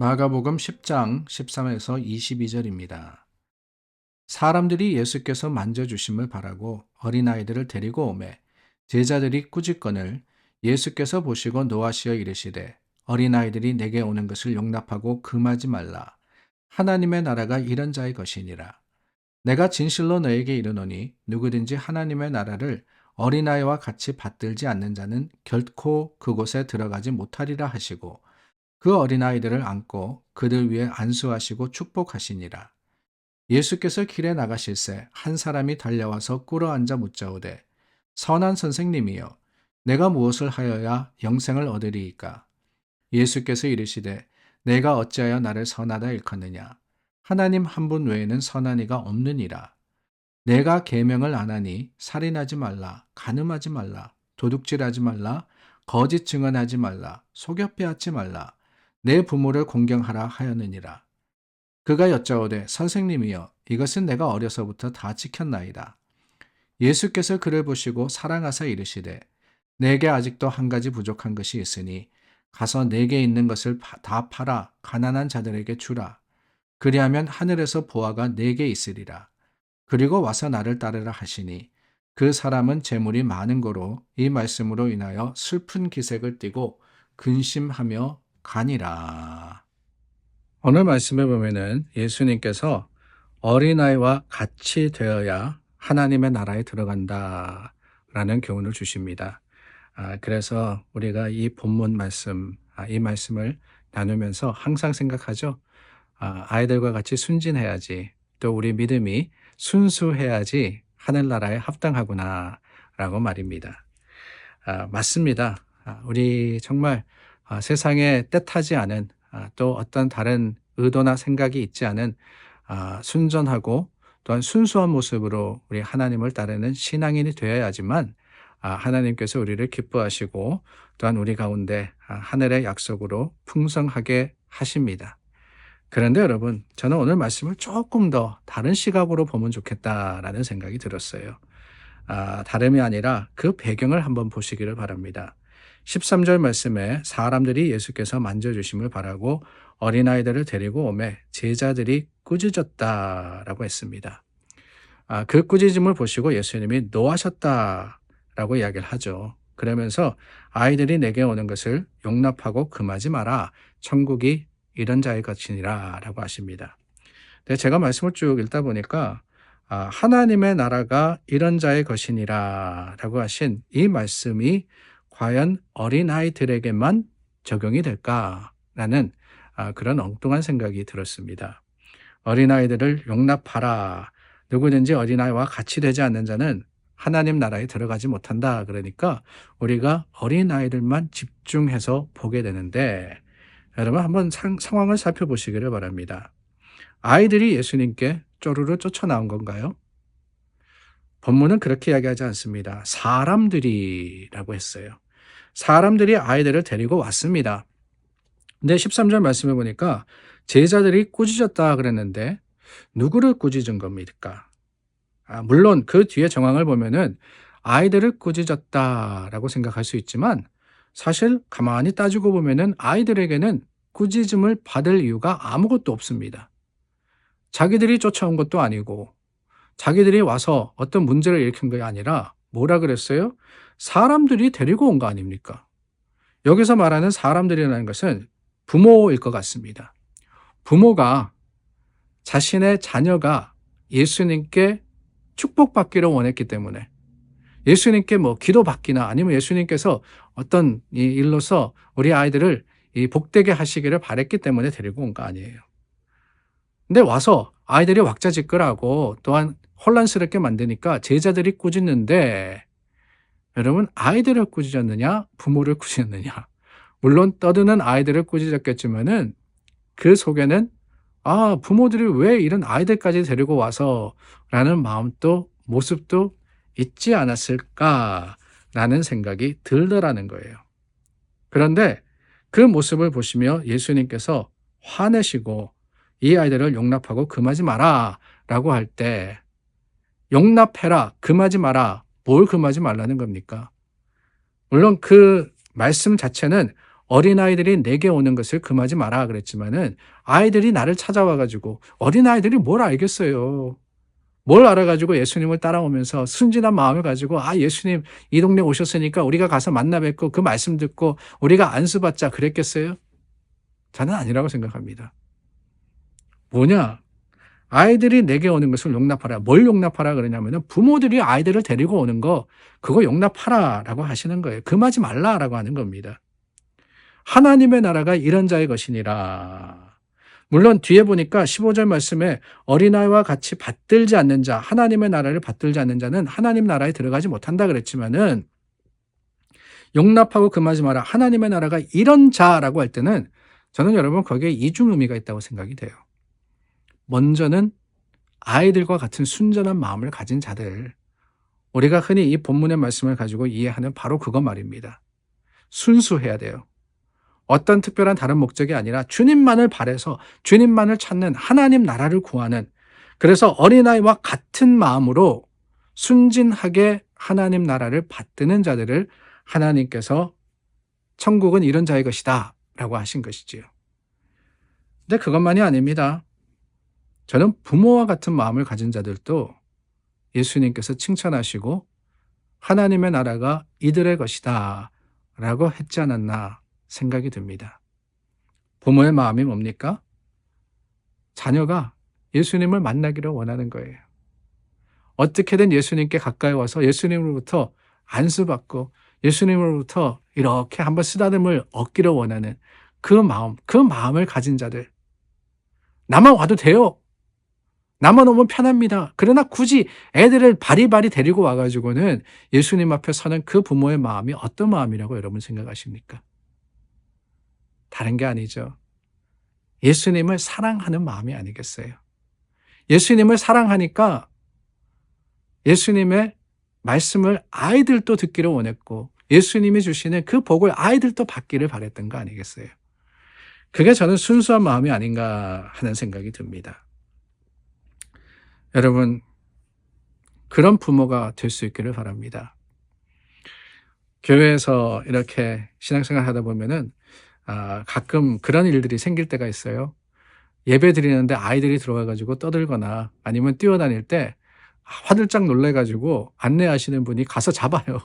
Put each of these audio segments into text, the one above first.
마가복음 10장 13에서 22절입니다. 사람들이 예수께서 만져주심을 바라고 어린아이들을 데리고 오매 제자들이 꾸짖거늘 예수께서 보시고 노하시어 이르시되 어린아이들이 내게 오는 것을 용납하고 금하지 말라. 하나님의 나라가 이런 자의 것이니라. 내가 진실로 너에게 이르노니 누구든지 하나님의 나라를 어린아이와 같이 받들지 않는 자는 결코 그곳에 들어가지 못하리라 하시고 그 어린아이들을 안고 그들 위에 안수하시고 축복하시니라. 예수께서 길에 나가실새 한 사람이 달려와서 꿇어앉아 묻자오되 선한 선생님이여 내가 무엇을 하여야 영생을 얻으리이까? 예수께서 이르시되 내가 어찌하여 나를 선하다 일컫느냐? 하나님 한 분 외에는 선한 이가 없느니라. 내가 계명을 안 하니 살인하지 말라, 간음하지 말라, 도둑질하지 말라, 거짓 증언하지 말라, 속여 빼앗지 말라, 내 부모를 공경하라 하였느니라. 그가 여짜오되 선생님이여 이것은 내가 어려서부터 다 지켰나이다. 예수께서 그를 보시고 사랑하사 이르시되 내게 아직도 한 가지 부족한 것이 있으니 가서 내게 있는 것을 다 팔아 가난한 자들에게 주라. 그리하면 하늘에서 보화가 내게 있으리라. 그리고 와서 나를 따르라 하시니 그 사람은 재물이 많은 고로 이 말씀으로 인하여 슬픈 기색을 띠고 근심하며 가니라. 오늘 말씀에 보면은 예수님께서 어린아이와 같이 되어야 하나님의 나라에 들어간다라는 교훈을 주십니다. 그래서 우리가 이 본문 말씀, 이 말씀을 나누면서 항상 생각하죠. 아이들과 같이 순진해야지, 또 우리 믿음이 순수해야지 하늘나라에 합당하구나라고 말입니다. 맞습니다. 우리 정말 세상에 뜻하지 않은 또 어떤 다른 의도나 생각이 있지 않은 순전하고 또한 순수한 모습으로 우리 하나님을 따르는 신앙인이 되어야지만 하나님께서 우리를 기뻐하시고 또한 우리 가운데 하늘의 약속으로 풍성하게 하십니다. 그런데 여러분, 저는 오늘 말씀을 조금 더 다른 시각으로 보면 좋겠다라는 생각이 들었어요. 다름이 아니라 그 배경을 한번 보시기를 바랍니다. 13절 말씀에 사람들이 예수께서 만져주심을 바라고 어린아이들을 데리고 오매 제자들이 꾸짖었다라고 했습니다. 그 꾸짖음을 보시고 예수님이 노하셨다라고 이야기를 하죠. 그러면서 아이들이 내게 오는 것을 용납하고 금하지 마라. 천국이 이런 자의 것이니라 라고 하십니다. 근데 제가 말씀을 쭉 읽다 보니까 하나님의 나라가 이런 자의 것이니라 라고 하신 이 말씀이 과연 어린아이들에게만 적용이 될까라는 그런 엉뚱한 생각이 들었습니다. 어린아이들을 용납하라. 누구든지 어린아이와 같이 되지 않는 자는 하나님 나라에 들어가지 못한다. 그러니까 우리가 어린아이들만 집중해서 보게 되는데 여러분 한번 상황을 살펴보시기를 바랍니다. 아이들이 예수님께 쪼르르 쫓아나온 건가요? 본문은 그렇게 이야기하지 않습니다. 사람들이라고 했어요. 사람들이 아이들을 데리고 왔습니다. 근데 13절 말씀해 보니까 제자들이 꾸짖었다 그랬는데 누구를 꾸짖은 겁니까? 물론 그 뒤에 정황을 보면은 아이들을 꾸짖었다라고 생각할 수 있지만 사실 가만히 따지고 보면은 아이들에게는 꾸짖음을 받을 이유가 아무것도 없습니다. 자기들이 쫓아온 것도 아니고 자기들이 와서 어떤 문제를 일으킨 게 아니라 뭐라 그랬어요? 사람들이 데리고 온 거 아닙니까? 여기서 말하는 사람들이라는 것은 부모일 것 같습니다. 부모가 자신의 자녀가 예수님께 축복받기를 원했기 때문에 예수님께 기도받기나 아니면 예수님께서 어떤 일로서 우리 아이들을 복되게 하시기를 바랬기 때문에 데리고 온 거 아니에요. 근데 와서 아이들이 왁자지껄하고 또한 혼란스럽게 만드니까 제자들이 꾸짖는데 여러분 아이들을 꾸짖었느냐 부모를 꾸짖었느냐? 물론 떠드는 아이들을 꾸짖었겠지만은 그 속에는 부모들이 왜 이런 아이들까지 데리고 와서 라는 마음도 모습도 있지 않았을까라는 생각이 들더라는 거예요. 그런데 그 모습을 보시며 예수님께서 화내시고 이 아이들을 용납하고 금하지 마라 라고 할 때 용납해라, 금하지 마라, 뭘 금하지 말라는 겁니까? 물론 그 말씀 자체는 어린아이들이 내게 오는 것을 금하지 마라 그랬지만은 아이들이 나를 찾아와 가지고 어린아이들이 뭘 알겠어요. 뭘 알아 가지고 예수님을 따라오면서 순진한 마음을 가지고 '아 예수님 이 동네 오셨으니까 우리가 가서 만나 뵙고 그 말씀 듣고 우리가 안수 받자.' 그랬겠어요? 저는 아니라고 생각합니다. 뭐냐? 아이들이 내게 오는 것을 용납하라. 뭘 용납하라 그러냐면은 부모들이 아이들을 데리고 오는 거 그거 용납하라라고 하시는 거예요. 금하지 말라라고 하는 겁니다. 하나님의 나라가 이런 자의 것이니라. 물론 뒤에 보니까 15절 말씀에 어린아이와 같이 받들지 않는 자, 하나님의 나라를 받들지 않는 자는 하나님 나라에 들어가지 못한다 그랬지만은 용납하고 금하지 마라. 하나님의 나라가 이런 자라고 할 때는 저는 여러분 거기에 이중 의미가 있다고 생각이 돼요. 먼저는 아이들과 같은 순전한 마음을 가진 자들. 우리가 흔히 이 본문의 말씀을 가지고 이해하는 바로 그거 말입니다. 순수해야 돼요. 어떤 특별한 다른 목적이 아니라 주님만을 바라서 주님만을 찾는 하나님 나라를 구하는, 그래서 어린아이와 같은 마음으로 순진하게 하나님 나라를 받드는 자들을 하나님께서 천국은 이런 자의 것이다 라고 하신 것이지요. 근데 그것만이 아닙니다. 저는 부모와 같은 마음을 가진 자들도 예수님께서 칭찬하시고 하나님의 나라가 이들의 것이다 라고 했지 않았나 생각이 듭니다. 부모의 마음이 뭡니까? 자녀가 예수님을 만나기를 원하는 거예요. 어떻게든 예수님께 가까이 와서 예수님으로부터 안수받고 예수님으로부터 이렇게 한번 쓰다듬을 얻기를 원하는 그 마음을 가진 자들. 나만 와도 돼요. 나만 오면 편합니다. 그러나 굳이 애들을 바리바리 데리고 와가지고는 예수님 앞에 서는 그 부모의 마음이 어떤 마음이라고 여러분 생각하십니까? 다른 게 아니죠. 예수님을 사랑하는 마음이 아니겠어요? 예수님을 사랑하니까 예수님의 말씀을 아이들도 듣기를 원했고 예수님이 주시는 그 복을 아이들도 받기를 바랬던 거 아니겠어요? 그게 저는 순수한 마음이 아닌가 하는 생각이 듭니다. 여러분, 그런 부모가 될 수 있기를 바랍니다. 교회에서 이렇게 신앙생활 하다 보면은 가끔 그런 일들이 생길 때가 있어요. 예배 드리는데 아이들이 들어와 가지고 떠들거나 아니면 뛰어다닐 때 화들짝 놀래 가지고 안내하시는 분이 가서 잡아요.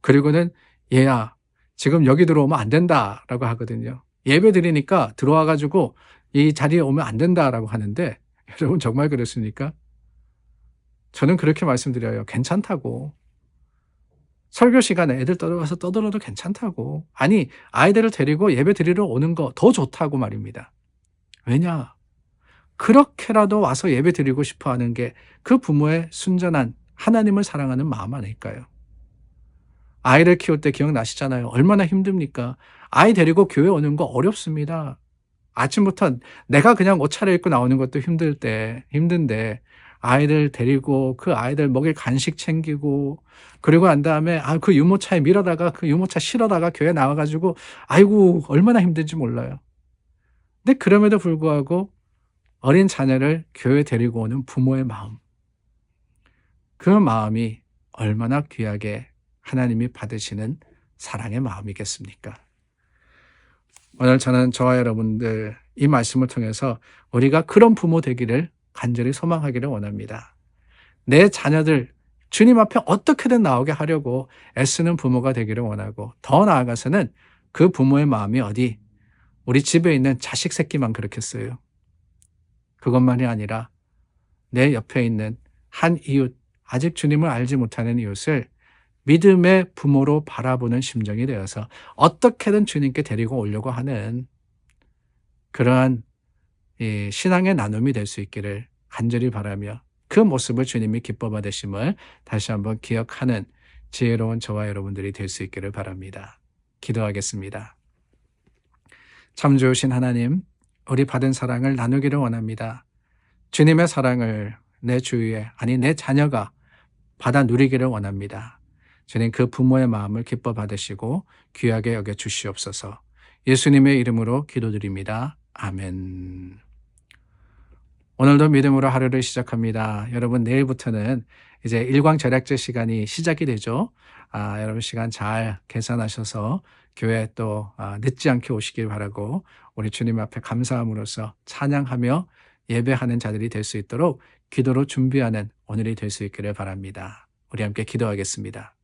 그리고는 "얘야, 지금 여기 들어오면 안 된다."라고 하거든요. 예배 드리니까 들어와 가지고 "이 자리에 오면 안 된다."라고 하는데 여러분 정말 그렇습니까? 저는 그렇게 말씀드려요. 괜찮다고. 설교 시간에 애들 떠들어가서 떠들어도 괜찮다고. 아니, 아이들을 데리고 예배 드리러 오는 거 더 좋다고 말입니다. 왜냐? 그렇게라도 와서 예배 드리고 싶어 하는 게 그 부모의 순전한 하나님을 사랑하는 마음 아닐까요? 아이를 키울 때 기억나시잖아요. 얼마나 힘듭니까? 아이 데리고 교회 오는 거 어렵습니다. 아침부터 내가 그냥 옷 차려입고 나오는 것도 힘든데 아이들 데리고 그 아이들 먹일 간식 챙기고 그리고 난 다음에 그 유모차에 밀어다가 그 유모차 실어다가 교회 나와 가지고 아이고 얼마나 힘든지 몰라요. 근데 그럼에도 불구하고 어린 자녀를 교회에 데리고 오는 부모의 마음. 그 마음이 얼마나 귀하게 하나님이 받으시는 사랑의 마음이겠습니까? 오늘 저는 저와 여러분들 이 말씀을 통해서 우리가 그런 부모 되기를 간절히 소망하기를 원합니다. 내 자녀들 주님 앞에 어떻게든 나오게 하려고 애쓰는 부모가 되기를 원하고 더 나아가서는 그 부모의 마음이 어디 우리 집에 있는 자식 새끼만 그렇겠어요. 그것만이 아니라 내 옆에 있는 한 이웃, 아직 주님을 알지 못하는 이웃을 믿음의 부모로 바라보는 심정이 되어서 어떻게든 주님께 데리고 오려고 하는 그러한 신앙의 나눔이 될 수 있기를 간절히 바라며 그 모습을 주님이 기뻐 받으심을 다시 한번 기억하는 지혜로운 저와 여러분들이 될 수 있기를 바랍니다. 기도하겠습니다. 참 좋으신 하나님, 우리 받은 사랑을 나누기를 원합니다. 주님의 사랑을 내 주위에, 아니 내 자녀가 받아 누리기를 원합니다. 주님 그 부모의 마음을 기뻐 받으시고 귀하게 여겨 주시옵소서. 예수님의 이름으로 기도드립니다. 아멘. 오늘도 믿음으로 하루를 시작합니다. 여러분 내일부터는 이제 일광절약제 시간이 시작이 되죠. 여러분 시간 잘 계산하셔서 교회 또 늦지 않게 오시길 바라고 우리 주님 앞에 감사함으로써 찬양하며 예배하는 자들이 될 수 있도록 기도로 준비하는 오늘이 될 수 있기를 바랍니다. 우리 함께 기도하겠습니다.